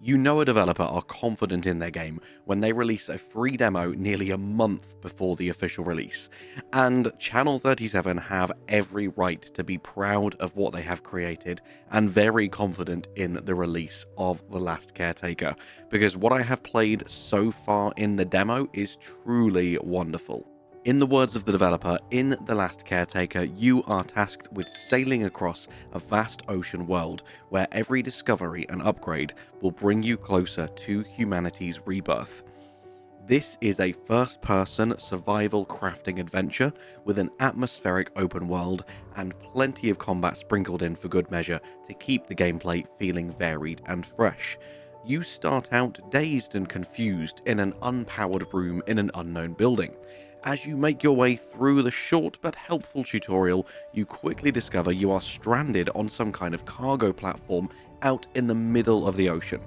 You know a developer are confident in their game when they release a free demo nearly a month before the official release, and Channel 37 have every right to be proud of what they have created and very confident in the release of The Last Caretaker, because what I have played so far in the demo is truly wonderful. In the words of the developer, in The Last Caretaker, you are tasked with sailing across a vast ocean world where every discovery and upgrade will bring you closer to humanity's rebirth. This is a first-person survival crafting adventure with an atmospheric open world and plenty of combat sprinkled in for good measure to keep the gameplay feeling varied and fresh. You start out dazed and confused in an unpowered room in an unknown building. As you make your way through the short but helpful tutorial, you quickly discover you are stranded on some kind of cargo platform out in the middle of the ocean.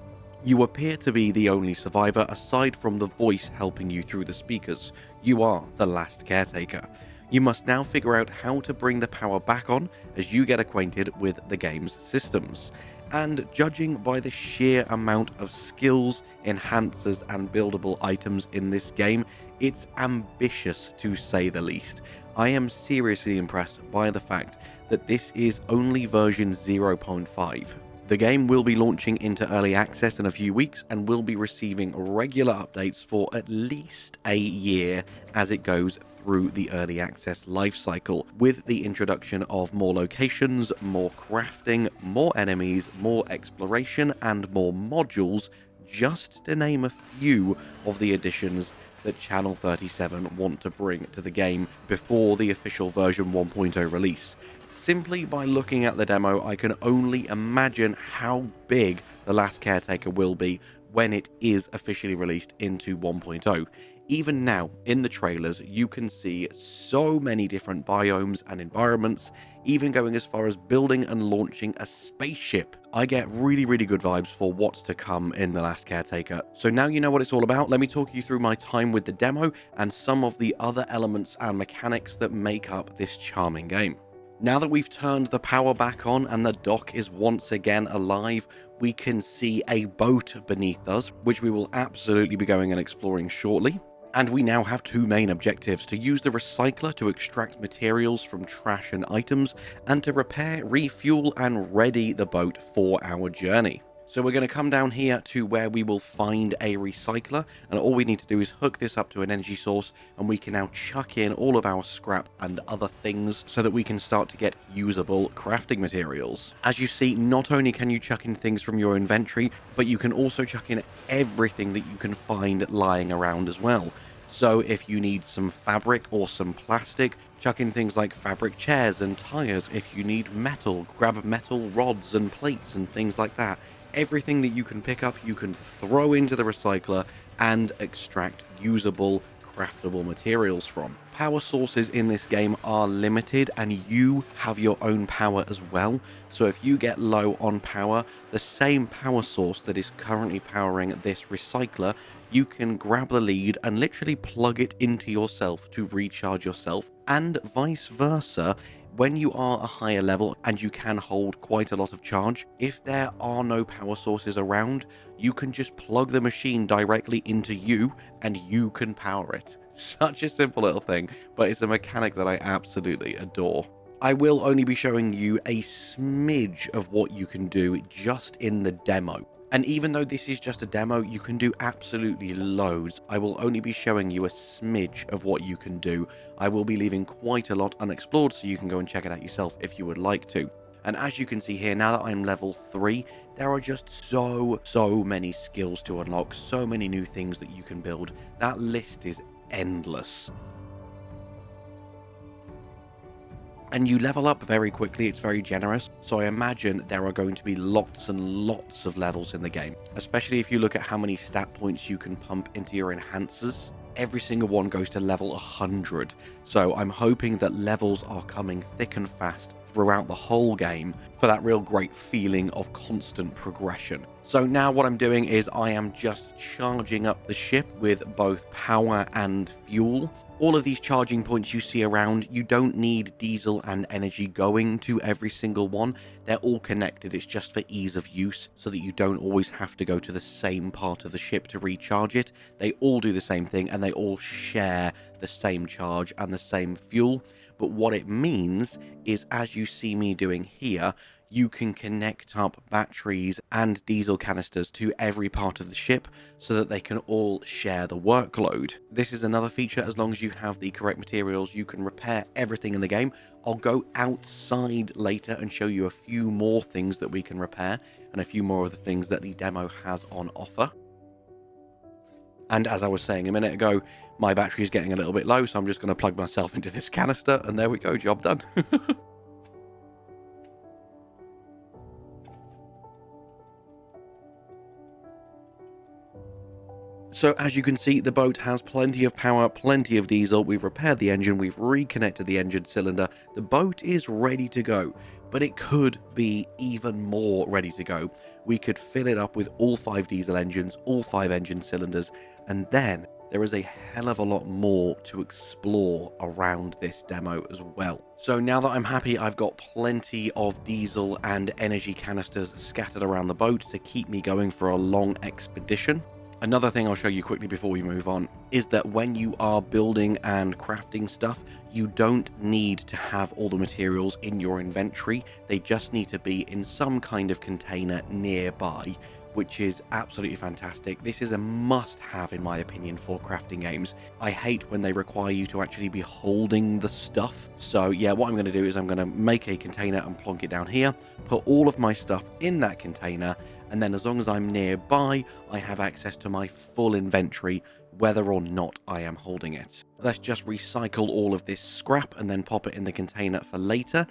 You appear to be the only survivor aside from the voice helping you through the speakers. You are the last caretaker. You must now figure out how to bring the power back on as you get acquainted with the game's systems. And judging by the sheer amount of skills, enhancers and buildable items in this game, it's ambitious to say the least. I am seriously impressed by the fact that this is only version 0.5. The game will be launching into early access in a few weeks and will be receiving regular updates for at least a year as it goes through the early access lifecycle, with the introduction of more locations, more crafting, more enemies, more exploration and more modules, just to name a few of the additions that Channel 37 want to bring to the game before the official version 1.0 release. Simply by looking at the demo, I can only imagine how big The Last Caretaker will be when it is officially released into 1.0. Even now, in the trailers, you can see so many different biomes and environments, even going as far as building and launching a spaceship. I get really good vibes for what's to come in The Last Caretaker. So now you know what it's all about, let me talk you through my time with the demo and some of the other elements and mechanics that make up this charming game. Now that we've turned the power back on and the dock is once again alive, we can see a boat beneath us, which we will absolutely be going and exploring shortly. And we now have two main objectives: to use the recycler to extract materials from trash and items, and to repair, refuel and ready the boat for our journey. So we're going to come down here to where we will find a recycler, and all we need to do is hook this up to an energy source, and we can now chuck in all of our scrap and other things so that we can start to get usable crafting materials. As you see, not only can you chuck in things from your inventory, but you can also chuck in everything that you can find lying around as well. So if you need some fabric or some plastic, chuck in things like fabric chairs and tires. If you need metal, grab metal rods and plates and things like that. Everything that you can pick up, you can throw into the recycler and extract usable, craftable materials from. Power sources in this game are limited, and you have your own power as well. So if you get low on power, the same power source that is currently powering this recycler, you can grab the lead and literally plug it into yourself to recharge yourself, and vice versa. When you are a higher level and you can hold quite a lot of charge, if there are no power sources around, you can just plug the machine directly into you and you can power it. Such a simple little thing, but it's a mechanic that I absolutely adore. I will only be showing you a smidge of what you can do just in the demo. And even though this is just a demo, you can do absolutely loads. I will only be showing you a smidge of what you can do. I will be leaving quite a lot unexplored, so you can go and check it out yourself if you would like to. And as you can see here, now that I'm level 3, there are just so many skills to unlock, so many new things that you can build. That list is endless. And you level up very quickly, it's very generous, so I imagine there are going to be lots and lots of levels in the game, especially if you look at how many stat points you can pump into your enhancers. Every single one goes to level 100, so I'm hoping that levels are coming thick and fast throughout the whole game for that real great feeling of constant progression. So now what I'm doing is I am just charging up the ship with both power and fuel. All of these charging points you see around, you don't need diesel and energy going to every single one. They're all connected. It's just for ease of use so that you don't always have to go to the same part of the ship to recharge it. They all do the same thing and they all share the same charge and the same fuel. But what it means is, as you see me doing here, you can connect up batteries and diesel canisters to every part of the ship so that they can all share the workload. This is another feature. As long as you have the correct materials, you can repair everything in the game. I'll go outside later and show you a few more things that we can repair and a few more of the things that the demo has on offer. And as I was saying a minute ago, my battery is getting a little bit low, so I'm just going to plug myself into this canister, and there we go, job done. So as you can see, the boat has plenty of power, plenty of diesel. We've repaired the engine, we've reconnected the engine cylinder. The boat is ready to go, but it could be even more ready to go. We could fill it up with all 5 diesel engines, all 5 engine cylinders, and then there is a hell of a lot more to explore around this demo as well. So now that I'm happy I've got plenty of diesel and energy canisters scattered around the boat to keep me going for a long expedition. Another thing I'll show you quickly before we move on is that when you are building and crafting stuff, you don't need to have all the materials in your inventory. They just need to be in some kind of container nearby, which is absolutely fantastic. This is a must-have, in my opinion, for crafting games. I hate when they require you to actually be holding the stuff. So yeah, what I'm going to do is I'm going to make a container and plonk it down here, put all of my stuff in that container, and then as long as I'm nearby, I have access to my full inventory, whether or not I am holding it. Let's just recycle all of this scrap and then pop it in the container for later.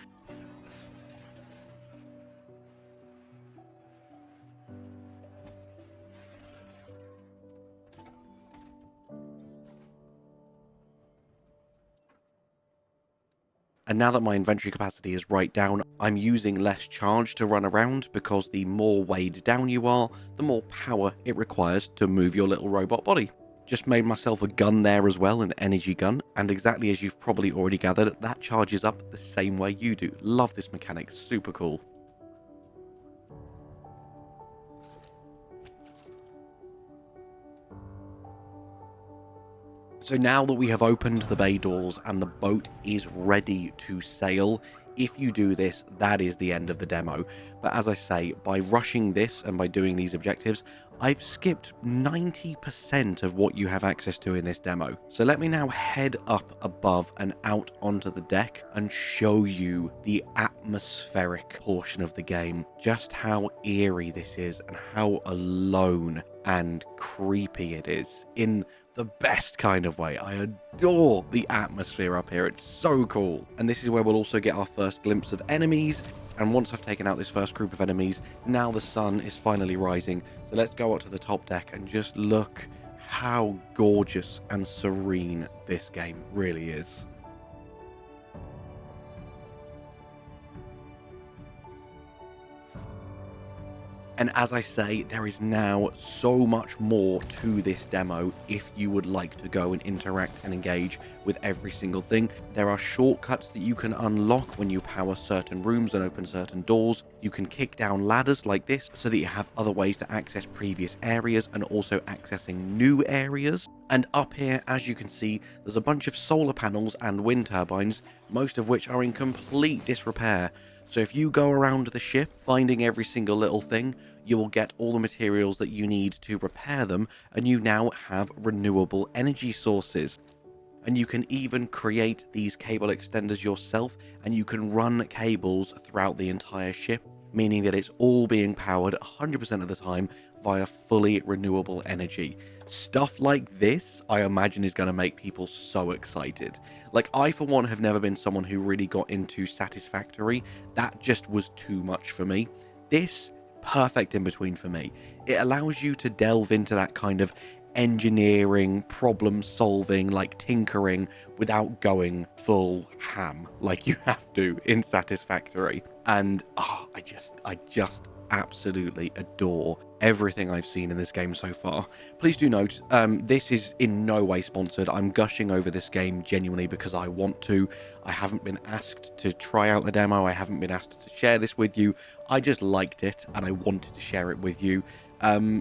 And now that my inventory capacity is right down, I'm using less charge to run around because the more weighed down you are, the more power it requires to move your little robot body. Just made myself a gun there as well, an energy gun, and exactly as you've probably already gathered, that charges up the same way you do. Love this mechanic, super cool. So now that we have opened the bay doors and the boat is ready to sail, if you do this, that is the end of the demo. But as I say, by rushing this and by doing these objectives, I've skipped 90% of what you have access to in this demo. So let me now head up above and out onto the deck and show you the atmospheric portion of the game. Just how eerie this is and how alone and creepy it is in the best kind of way. I adore the atmosphere up here. It's so cool. And this is where we'll also get our first glimpse of enemies. And once I've taken out this first group of enemies, now the sun is finally rising. So let's go up to the top deck and just look how gorgeous and serene this game really is. And as I say, there is now so much more to this demo if you would like to go and interact and engage with every single thing. There are shortcuts that you can unlock when you power certain rooms and open certain doors. You can kick down ladders like this so that you have other ways to access previous areas and also accessing new areas. And up here, as you can see, there's a bunch of solar panels and wind turbines, most of which are in complete disrepair. So if you go around the ship, finding every single little thing, you will get all the materials that you need to repair them, and you now have renewable energy sources. And you can even create these cable extenders yourself, and you can run cables throughout the entire ship, meaning that it's all being powered 100% of the time via fully renewable energy. Stuff like this, I imagine, is going to make people so excited. Like, I, for one, have never been someone who really got into Satisfactory. That just was too much for me. This, perfect in between for me. It allows you to delve into that kind of engineering, problem solving, like tinkering, without going full ham like you have to in Satisfactory. And I just absolutely adore everything I've seen in this game so far. Please do note, this is in no way sponsored. I'm gushing over this game genuinely because I want to. I haven't been asked to try out the demo. I haven't been asked to share this with you. I just liked it and I wanted to share it with you,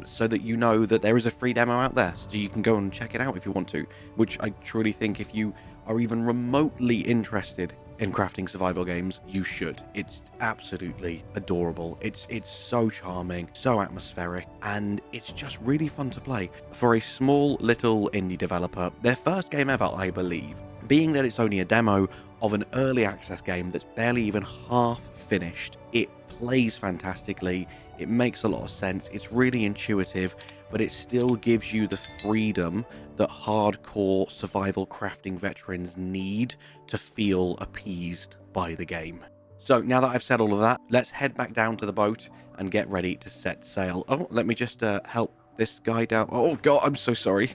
so that you know that there is a free demo out there, so you can go and check it out if you want to, which I truly think if you are even remotely interested in crafting survival games, you should. It's absolutely adorable. It's so charming, so atmospheric, and it's just really fun to play. For a small little indie developer, their first game ever, I believe, being that it's only a demo of an early access game that's barely even half finished, it plays fantastically, it makes a lot of sense, it's really intuitive, but it still gives you the freedom that hardcore survival crafting veterans need to feel appeased by the game. So now that I've said all of that, let's head back down to the boat and get ready to set sail. Oh, let me just help this guy down. Oh god, I'm so sorry.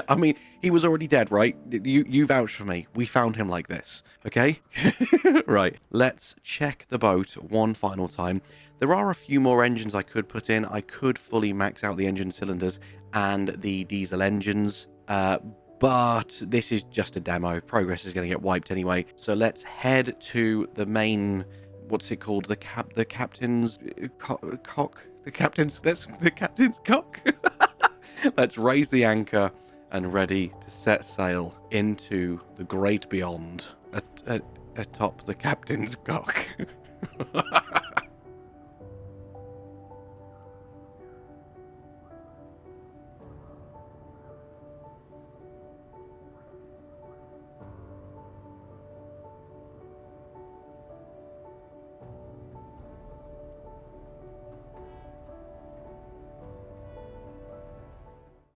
I mean, he was already dead, right? You vouch for me. We found him like this, okay? Right, let's check the boat one final time. There are a few more engines I could put in. I could fully max out the engine cylinders and the diesel engines, but this is just a demo. Progress is going to get wiped anyway. So let's head to the main, what's it called? The captain's cock? The captain's cock? Let's raise the anchor and ready to set sail into the great beyond atop the captain's cock.